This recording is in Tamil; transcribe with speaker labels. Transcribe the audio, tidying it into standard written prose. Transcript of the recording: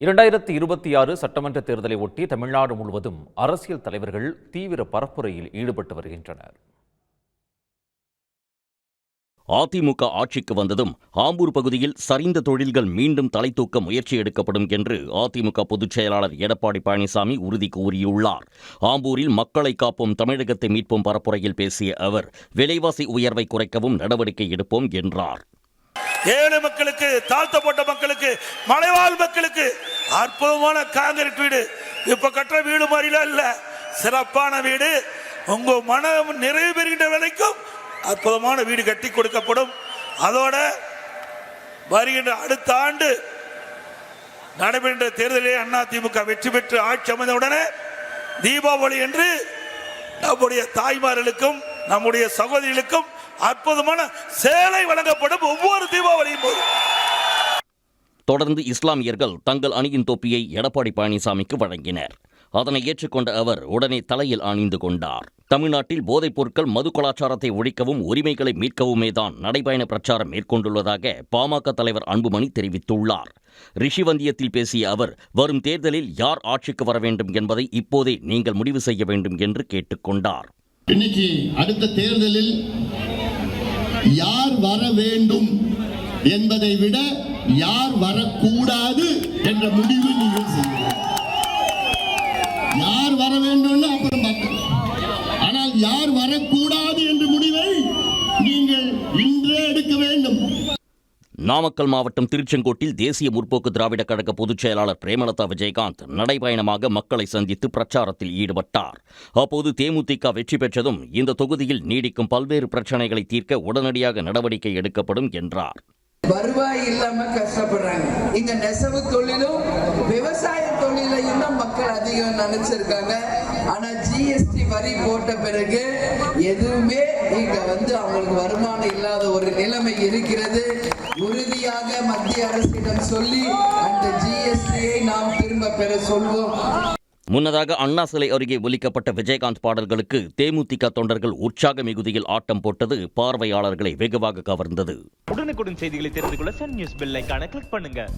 Speaker 1: 2026 சட்டமன்ற தேர்தலை ஒட்டி தமிழ்நாடு முழுவதும் அரசியல் தலைவர்கள் தீவிர பரப்புரையில் ஈடுபட்டு வருகின்றனர்.
Speaker 2: அதிமுக ஆட்சிக்கு வந்ததும் ஆம்பூர் பகுதியில் சரிந்த தொழில்கள் மீண்டும் தலை தூக்க முயற்சி எடுக்கப்படும் என்று அதிமுக பொதுச் செயலாளர் எடப்பாடி பழனிசாமி உறுதி கூறியுள்ளார். ஆம்பூரில் மக்களை காப்போம் தமிழகத்தை மீட்போம் பரப்புரையில் பேசிய அவர், விலைவாசி உயர்வை குறைக்கவும் நடவடிக்கை எடுப்போம் என்றார்.
Speaker 3: ஏழை மக்களுக்கு, தாழ்த்தப்பட்ட மக்களுக்கு, மலைவாழ் மக்களுக்கு அற்புதமான காங்கிரீட் வீடு, இப்ப கட்டுற வீடு மாதிரிலாம் இல்ல, சிறப்பான வீடு. உங்க மனம் நிறைவு பெறுகின்ற வரைக்கும் அற்புதமான வீடு கட்டி கொடுக்கப்படும். அதோட வருகின்ற அடுத்த ஆண்டு நடைபெறுகின்ற தேர்தலில் அதிமுக வெற்றி பெற்று ஆட்சி அமைந்தவுடனே தீபாவளி என்று நம்முடைய தாய்மார்களுக்கும் நம்முடைய சகோதரிகளுக்கும் அற்புதமான சேலை வழங்கப்படும் ஒவ்வொரு தீபாவளியும் போது.
Speaker 2: தொடர்ந்து இஸ்லாமியர்கள் தங்கள் அணியின் தொப்பியை எடப்பாடி பழனிசாமிக்கு வழங்கினர். அதனை ஏற்றுக்கொண்ட அவர் உடனே தலையில் அணிந்து கொண்டார். தமிழ்நாட்டில் போதைப் பொருட்கள், மது கலாச்சாரத்தை ஒழிக்கவும் உரிமைகளை மீட்கவுமே தான் நடைபயண பிரச்சாரம் மேற்கொண்டுள்ளதாக பாமக தலைவர் அன்புமணி தெரிவித்துள்ளார். ரிஷிவந்தியத்தில் பேசிய அவர், வரும் தேர்தலில் யார் ஆட்சிக்கு வர வேண்டும் என்பதை இப்போதே நீங்கள் முடிவு செய்ய வேண்டும் என்று கேட்டுக்கொண்டார்.
Speaker 4: இன்னைக்கு அடுத்த தேர்தலில் யார் வர வேண்டும் என்பதை விட யார் வரக்கூடாது என்ற முடிவு நீங்கள் செய்யலாம். யார் வர வேண்டும் அப்புறம் பார்க்கலாம். ஆனால் யார் வரக்கூடாது என்ற முடிவை நீங்கள் இன்றே எடுக்க வேண்டும்.
Speaker 2: நாமக்கல் மாவட்டம் திருச்செங்கோட்டில் தேசிய முற்போக்கு திராவிட கழக பொதுச் செயலாளர் பிரேமலதா விஜயகாந்த் நடைபயணமாக மக்களை சந்தித்து பிரச்சாரத்தில் ஈடுபட்டார். அப்போது தேமுதிக வெற்றி பெற்றதும் இந்த தொகுதியில் நீடிக்கும் பல்வேறு பிரச்சனைகளை தீர்க்க உடனடியாக நடவடிக்கை எடுக்கப்படும் என்றார்.
Speaker 5: வருவாய் இல்லாம கஷ்டப்படுறாங்க. இங்க நெசவு தொழிலும் விவசாய தொழிலையும் தான் மக்கள் அதிகம் நினைச்சிருக்காங்க. ஆனா ஜிஎஸ்டி வரி போட்ட பிறகு எதுவுமே இங்க அவங்களுக்கு வருமானம் இல்லாத ஒரு நிலைமை இருக்கிறது. உறுதியாக மத்திய அரசிடம் சொல்லி அந்த ஜிஎஸ்டியை நாம் திரும்ப பெற சொல்வோம்.
Speaker 2: முன்னதாக அண்ணா சிலை அருகே ஒலிக்கப்பட்ட விஜயகாந்த் பாடல்களுக்கு தேமுதிக தொண்டர்கள் உற்சாக மிகுதியில் ஆட்டம் போட்டது பார்வையாளர்களை வெகுவாக கவர்ந்தது.
Speaker 6: உடனுக்குடன் செய்திகளை தெரிந்து கொள்ள சன் நியூஸ் பெல் ஐகானை கிளிக் பண்ணுங்க.